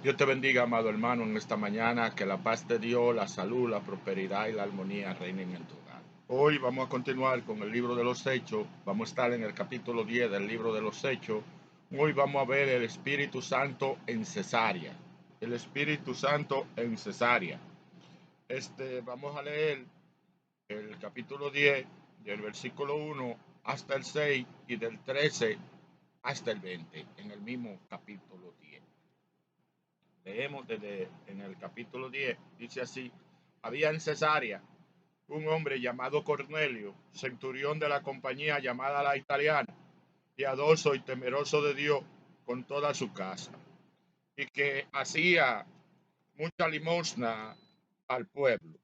Dios te bendiga, amado hermano, en esta mañana. Que la paz de Dios, la salud, la prosperidad y la armonía reinen en tu hogar. Hoy vamos a continuar con el libro de los Hechos. Vamos a estar en el capítulo 10 del libro de los Hechos. Hoy vamos a ver el Espíritu Santo en Cesarea. El Espíritu Santo en Cesarea. Vamos a leer el capítulo 10 del versículo 1 hasta el 6 y del 13 hasta el 20 en el mismo capítulo 10. Leemos desde en el capítulo 10, dice así: había en Cesarea un hombre llamado Cornelio, centurión de la compañía llamada la Italiana, piadoso y temeroso de Dios con toda su casa, y que hacía mucha limosna al pueblo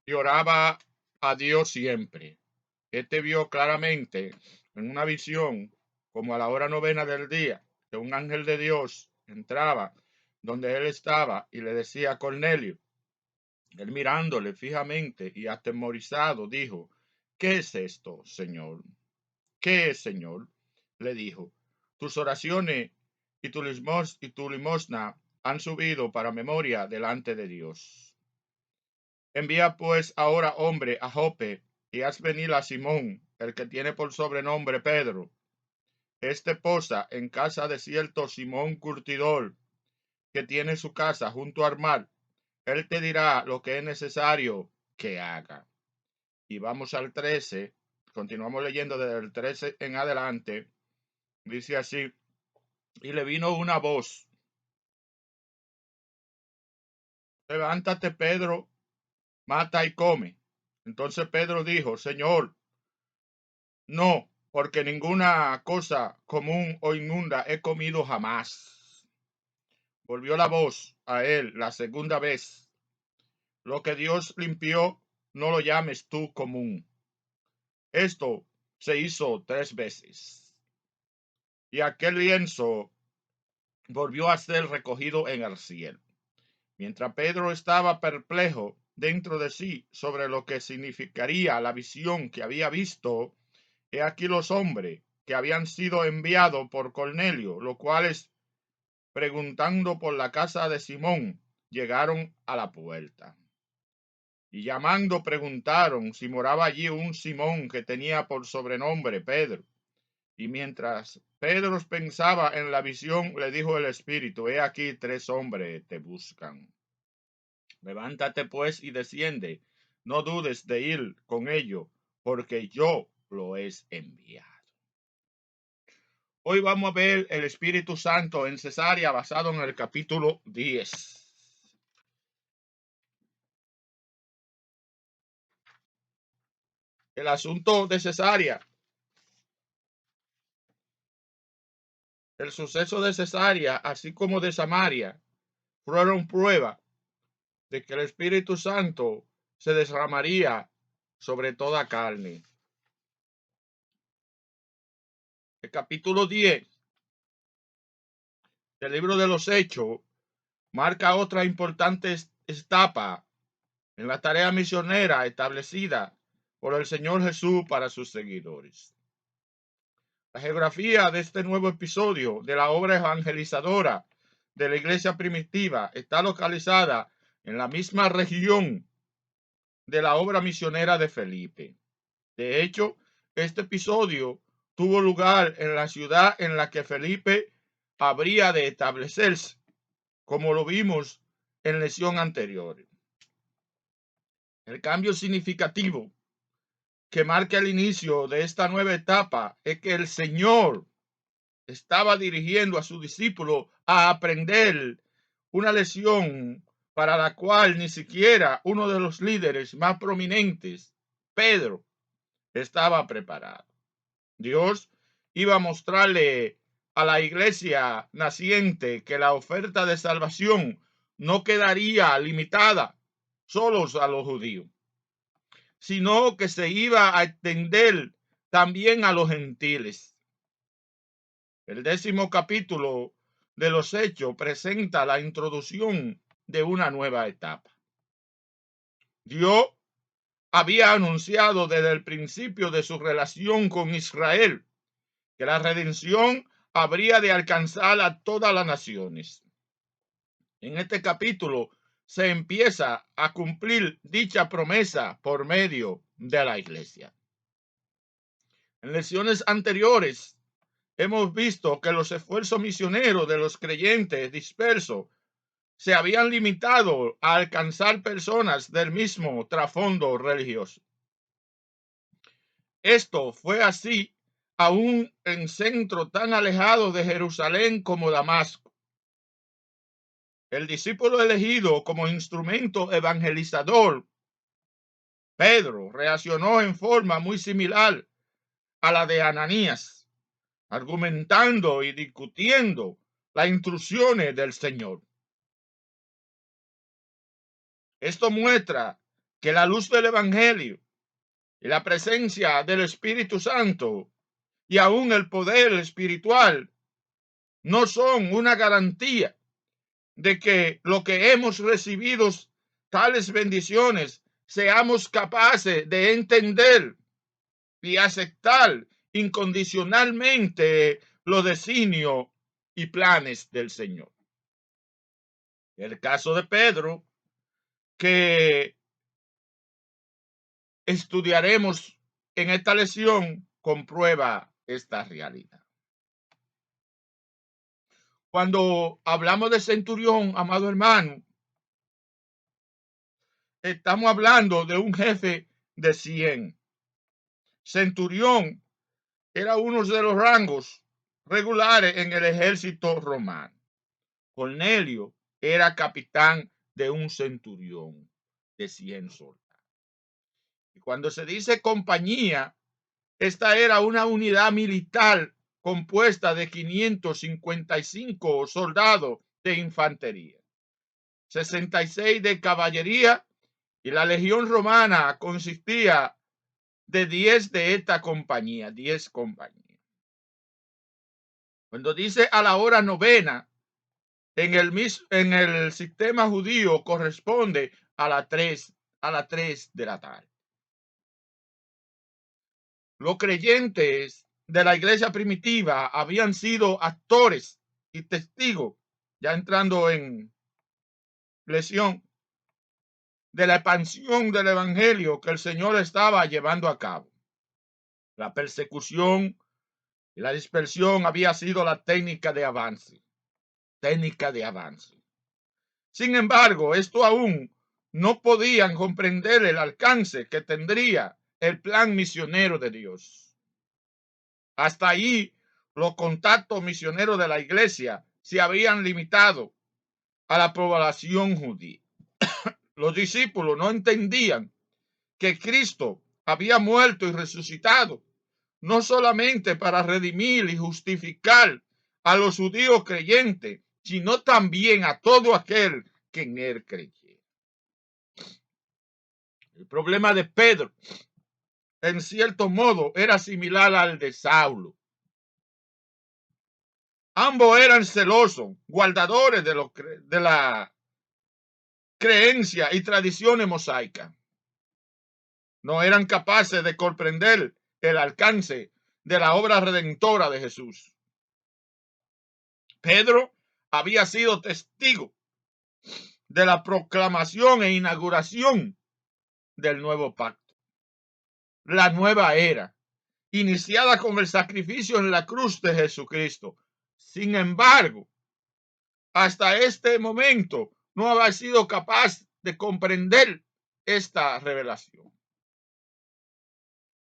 y oraba a Dios siempre. Este vio claramente en una visión, como a la hora novena del día, que un ángel de Dios entraba donde él estaba y le decía: Cornelio. Él mirándole fijamente y atemorizado dijo: ¿qué es esto, Señor? ¿Qué es, Señor? Le dijo: tus oraciones y tu limosna han subido para memoria delante de Dios. Envía pues ahora hombre a Jope y haz venir a Simón, el que tiene por sobrenombre Pedro. Este posa en casa de cierto Simón Curtidor, que tiene su casa junto al mar. Él te dirá lo que es necesario que haga. Y vamos al 13, continuamos leyendo desde el 13 en adelante. Dice así: y le vino una voz: levántate, Pedro, mata y come. Entonces Pedro dijo: Señor, no, porque ninguna cosa común o inmunda he comido jamás. Volvió la voz a él la segunda vez: lo que Dios limpió, no lo llames tú común. Esto se hizo 3 veces. Y aquel lienzo volvió a ser recogido en el cielo. Mientras Pedro estaba perplejo dentro de sí sobre lo que significaría la visión que había visto, he aquí los hombres que habían sido enviados por Cornelio, los cuales, preguntando por la casa de Simón, llegaron a la puerta. Y llamando preguntaron si moraba allí un Simón que tenía por sobrenombre Pedro. Y mientras Pedro pensaba en la visión, le dijo el Espíritu: he aquí 3 hombres te buscan. Levántate pues y desciende, no dudes de ir con ellos, porque yo lo he enviado. Hoy vamos a ver el Espíritu Santo en Cesarea, basado en el capítulo 10. El asunto de Cesarea, el suceso de Cesarea, así como de Samaria, fueron prueba de que el Espíritu Santo se derramaría sobre toda carne. El capítulo 10 del libro de los Hechos marca otra importante etapa en la tarea misionera establecida por el Señor Jesús para sus seguidores. La geografía de este nuevo episodio de la obra evangelizadora de la iglesia primitiva está localizada en la misma región de la obra misionera de Felipe. De hecho, este episodio tuvo lugar en la ciudad en la que Felipe habría de establecerse, como lo vimos en lección anterior. El cambio significativo que marca el inicio de esta nueva etapa es que el Señor estaba dirigiendo a sus discípulos a aprender una lección para la cual ni siquiera uno de los líderes más prominentes, Pedro, estaba preparado. Dios iba a mostrarle a la iglesia naciente que la oferta de salvación no quedaría limitada solos a los judíos, sino que se iba a extender también a los gentiles. El 10º capítulo de los Hechos presenta la introducción de una nueva etapa. Dios había anunciado desde el principio de su relación con Israel que la redención habría de alcanzar a todas las naciones. En este capítulo se empieza a cumplir dicha promesa por medio de la iglesia. En lecciones anteriores hemos visto que los esfuerzos misioneros de los creyentes dispersos se habían limitado a alcanzar personas del mismo trasfondo religioso. Esto fue así aún en centros tan alejados de Jerusalén como Damasco. El discípulo elegido como instrumento evangelizador, Pedro, reaccionó en forma muy similar a la de Ananías, argumentando y discutiendo las instrucciones del Señor. Esto muestra que la luz del Evangelio y la presencia del Espíritu Santo y aún el poder espiritual no son una garantía de que lo que hemos recibido, tales bendiciones, seamos capaces de entender y aceptar incondicionalmente los designios y planes del Señor. El caso de Pedro, que estudiaremos en esta lección, comprueba esta realidad. Cuando hablamos de centurión, amado hermano, estamos hablando de un jefe de 100. Centurión era uno de los rangos regulares en el ejército romano. Cornelio era capitán de un centurión de 100 soldados. Y cuando se dice compañía, esta era una unidad militar compuesta de 555 soldados de infantería, 66 de caballería, y la legión romana consistía de 10 de esta compañía, 10 compañías. Cuando dice a la hora novena, en el sistema judío corresponde a las 3 de la tarde. Los creyentes de la iglesia primitiva habían sido actores y testigos, ya entrando en lección, de la expansión del evangelio que el Señor estaba llevando a cabo. La persecución y la dispersión había sido la técnica de avance. Sin embargo, esto aún no podían comprender el alcance que tendría el plan misionero de Dios. Hasta ahí, los contactos misioneros de la iglesia se habían limitado a la población judía. Los discípulos no entendían que Cristo había muerto y resucitado, no solamente para redimir y justificar a los judíos creyentes, sino también a todo aquel que en él creyera. El problema de Pedro, en cierto modo, era similar al de Saulo. Ambos eran celosos, guardadores de la creencia y tradiciones mosaicas. No eran capaces de comprender el alcance de la obra redentora de Jesús. Pedro había sido testigo de la proclamación e inauguración del nuevo pacto, la nueva era, iniciada con el sacrificio en la cruz de Jesucristo. Sin embargo, hasta este momento no había sido capaz de comprender esta revelación.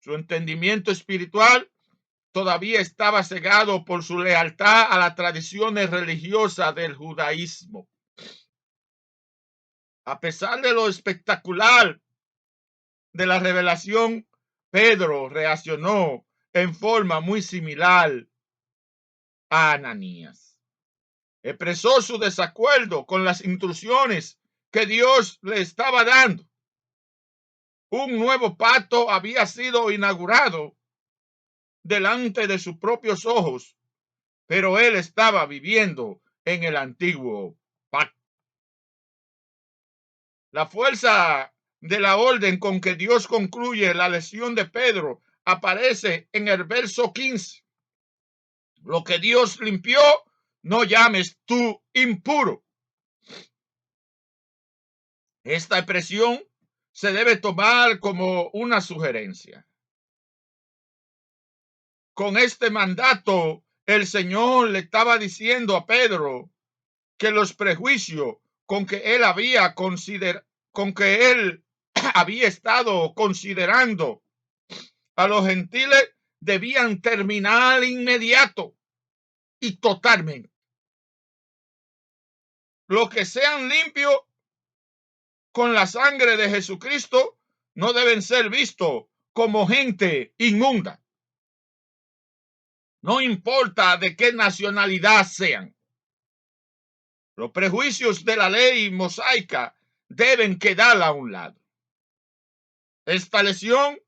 Su entendimiento espiritual todavía estaba cegado por su lealtad a las tradiciones religiosas del judaísmo. A pesar de lo espectacular de la revelación, Pedro reaccionó en forma muy similar a Ananías. Expresó su desacuerdo con las instrucciones que Dios le estaba dando. Un nuevo pacto había sido inaugurado delante de sus propios ojos, pero él estaba viviendo en el antiguo pacto. La fuerza de la orden con que Dios concluye la lección de Pedro aparece en el verso 15. Lo que Dios limpió, no llames tú impuro. Esta expresión se debe tomar como una sugerencia. Con este mandato, el Señor le estaba diciendo a Pedro que los prejuicios con que él había estado considerando a los gentiles debían terminar inmediato y totalmente. Los que sean limpios con la sangre de Jesucristo no deben ser vistos como gente inmunda. No importa de qué nacionalidad sean. Los prejuicios de la ley mosaica deben quedar a un lado. Esta lección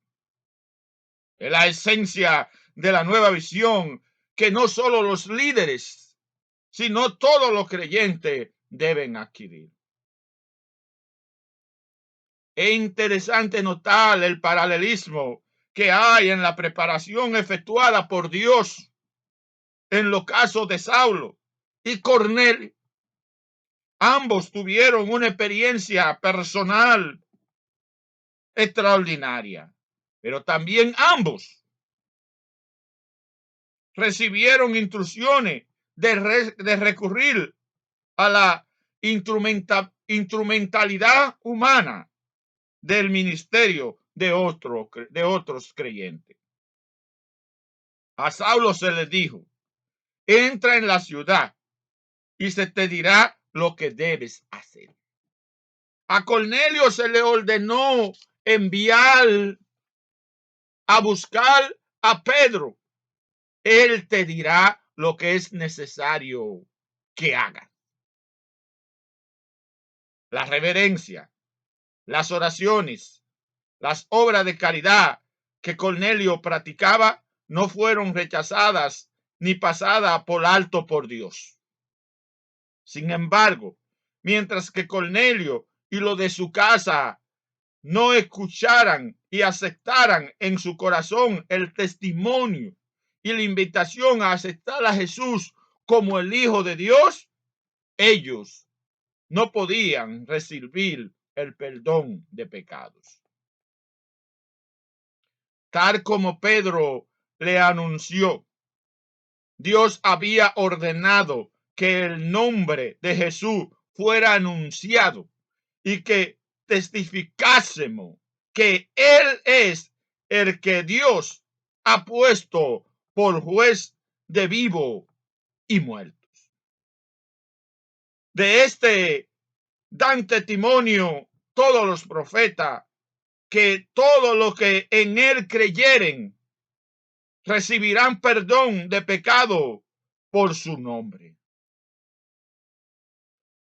es la esencia de la nueva visión que no solo los líderes, sino todos los creyentes deben adquirir. Es interesante notar el paralelismo que hay en la preparación efectuada por Dios en los casos de Saulo y Cornelio. Ambos tuvieron una experiencia personal extraordinaria, pero también ambos recibieron instrucciones de recurrir a la instrumentalidad humana del ministerio de otros creyentes. A Saulo se le dijo: entra en la ciudad y se te dirá lo que debes hacer. A Cornelio se le ordenó enviar a buscar a Pedro. Él te dirá lo que es necesario que haga. La reverencia, las oraciones, las obras de caridad que Cornelio practicaba no fueron rechazadas ni pasadas por alto por Dios. Sin embargo, mientras que Cornelio y lo de su casa no escucharan y aceptaran en su corazón el testimonio y la invitación a aceptar a Jesús como el Hijo de Dios, ellos no podían recibir el perdón de pecados. Tal como Pedro le anunció, Dios había ordenado que el nombre de Jesús fuera anunciado y que testificásemos que Él es el que Dios ha puesto por juez de vivos y muertos. De este dan testimonio todos los profetas, que todos los que en Él creyeren recibirán perdón de pecado por su nombre.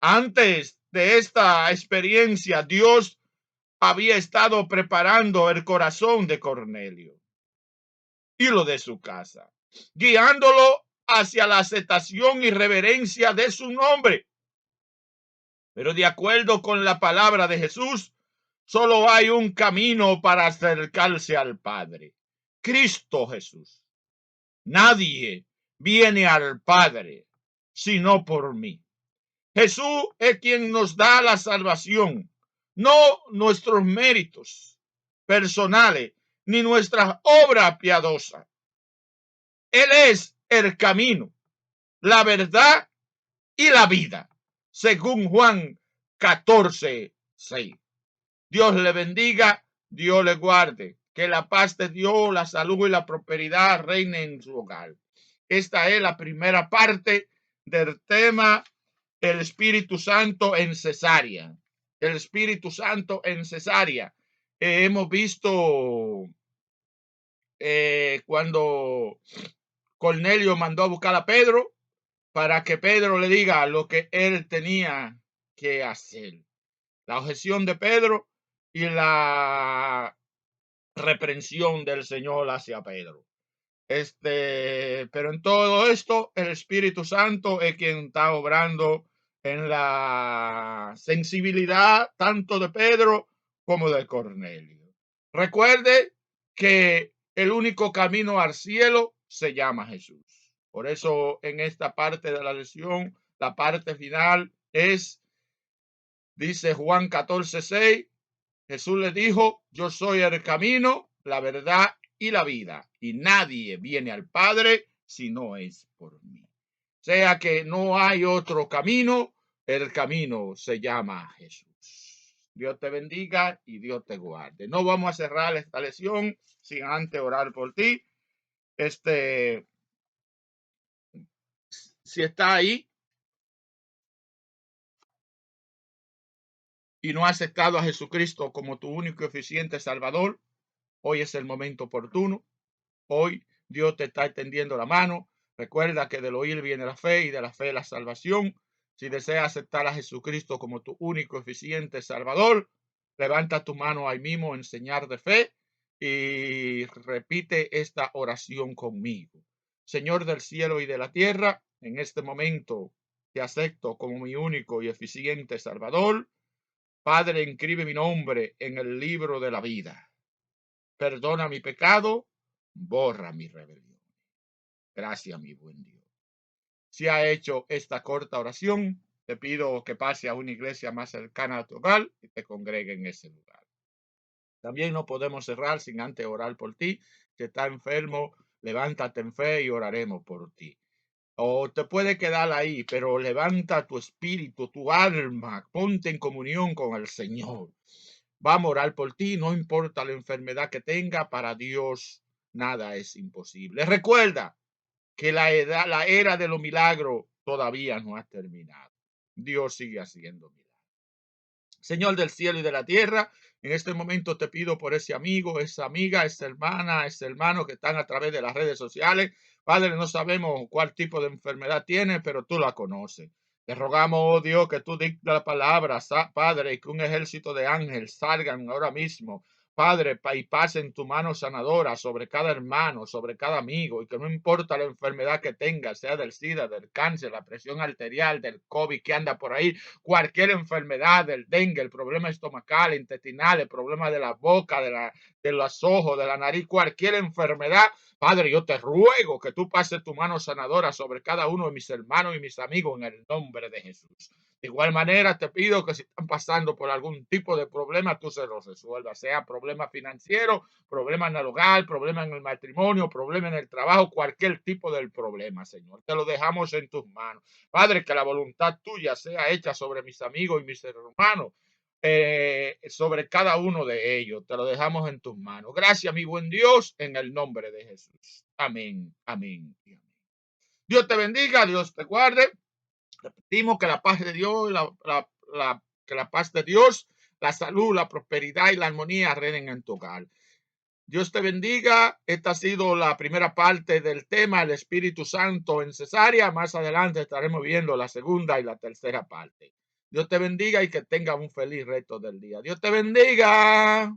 Antes de esta experiencia, Dios había estado preparando el corazón de Cornelio y lo de su casa, guiándolo hacia la aceptación y reverencia de su nombre. Pero de acuerdo con la palabra de Jesús, solo hay un camino para acercarse al Padre: Cristo Jesús. Nadie viene al Padre sino por mí. Jesús es quien nos da la salvación, no nuestros méritos personales ni nuestras obras piadosas. Él es el camino, la verdad y la vida, según Juan 14:6. Dios le bendiga, Dios le guarde. Que la paz de Dios, la salud y la prosperidad reinen en su hogar. Esta es la primera parte del tema: el Espíritu Santo en Cesarea. El Espíritu Santo en Cesarea. Hemos visto cuando Cornelio mandó a buscar a Pedro para que Pedro le diga lo que él tenía que hacer. La objeción de Pedro y la reprensión del Señor hacia Pedro. Pero en todo esto, el Espíritu Santo es quien está obrando en la sensibilidad tanto de Pedro como de Cornelio. Recuerde que el único camino al cielo se llama Jesús. Por eso en esta parte de la lección, la parte final es Dice Juan 14:6, Jesús le dijo, yo soy el camino, la verdad y la vida, y nadie viene al Padre si no es por mí. O sea que no hay otro camino, el camino se llama Jesús. Dios te bendiga y Dios te guarde. No vamos a cerrar esta lección sin antes orar por ti. Si está ahí y no has aceptado a Jesucristo como tu único y eficiente Salvador, hoy es el momento oportuno. Hoy Dios te está extendiendo la mano. Recuerda que del oír viene la fe y de la fe la salvación. Si deseas aceptar a Jesucristo como tu único eficiente Salvador, levanta tu mano ahí mismo en señal de fe y repite esta oración conmigo. Señor del cielo y de la tierra, en este momento te acepto como mi único y eficiente Salvador. Padre, inscribe mi nombre en el libro de la vida. Perdona mi pecado, borra mi rebelión. Gracias, mi buen Dios. Si ha hecho esta corta oración, te pido que pase a una iglesia más cercana a tu hogar y te congregue en ese lugar. También no podemos cerrar sin antes orar por ti. Si estás enfermo, levántate en fe y oraremos por ti. O te puede quedar ahí, pero levanta tu espíritu, tu alma, ponte en comunión con el Señor. Vamos a orar por ti, no importa la enfermedad que tenga, para Dios nada es imposible. Recuerda que la era de los milagros todavía no ha terminado. Dios sigue haciendo milagros. Señor del cielo y de la tierra, en este momento te pido por ese amigo, esa amiga, esa hermana, ese hermano que están a través de las redes sociales. Padre, no sabemos cuál tipo de enfermedad tiene, pero tú la conoces. Te rogamos, oh Dios, que tú dictes la palabra, Padre, y que un ejército de ángeles salgan ahora mismo, Padre, y pasen tu mano sanadora sobre cada hermano, sobre cada amigo, y que no importa la enfermedad que tenga, sea del SIDA, del cáncer, la presión arterial, del COVID que anda por ahí, cualquier enfermedad, del dengue, el problema estomacal, intestinal, el problema de la boca, de los ojos, de la nariz, cualquier enfermedad, Padre, yo te ruego que tú pases tu mano sanadora sobre cada uno de mis hermanos y mis amigos en el nombre de Jesús. De igual manera, te pido que si están pasando por algún tipo de problema, tú se los resuelvas, sea problema financiero, problema en el hogar, problema en el matrimonio, problema en el trabajo, cualquier tipo de problema, Señor. Te lo dejamos en tus manos. Padre, que la voluntad tuya sea hecha sobre mis amigos y mis hermanos, sobre cada uno de ellos. Te lo dejamos en tus manos. Gracias, mi buen Dios, en el nombre de Jesús. Amén, amén y amén. Dios te bendiga, Dios te guarde. Repetimos que la paz de Dios, que la paz de Dios, la salud, la prosperidad y la armonía reinen en tu hogar. Dios te bendiga. Esta ha sido la primera parte del tema, el Espíritu Santo en Cesarea. Más adelante estaremos viendo la segunda y la tercera parte. Dios te bendiga y que tenga un feliz resto del día. Dios te bendiga.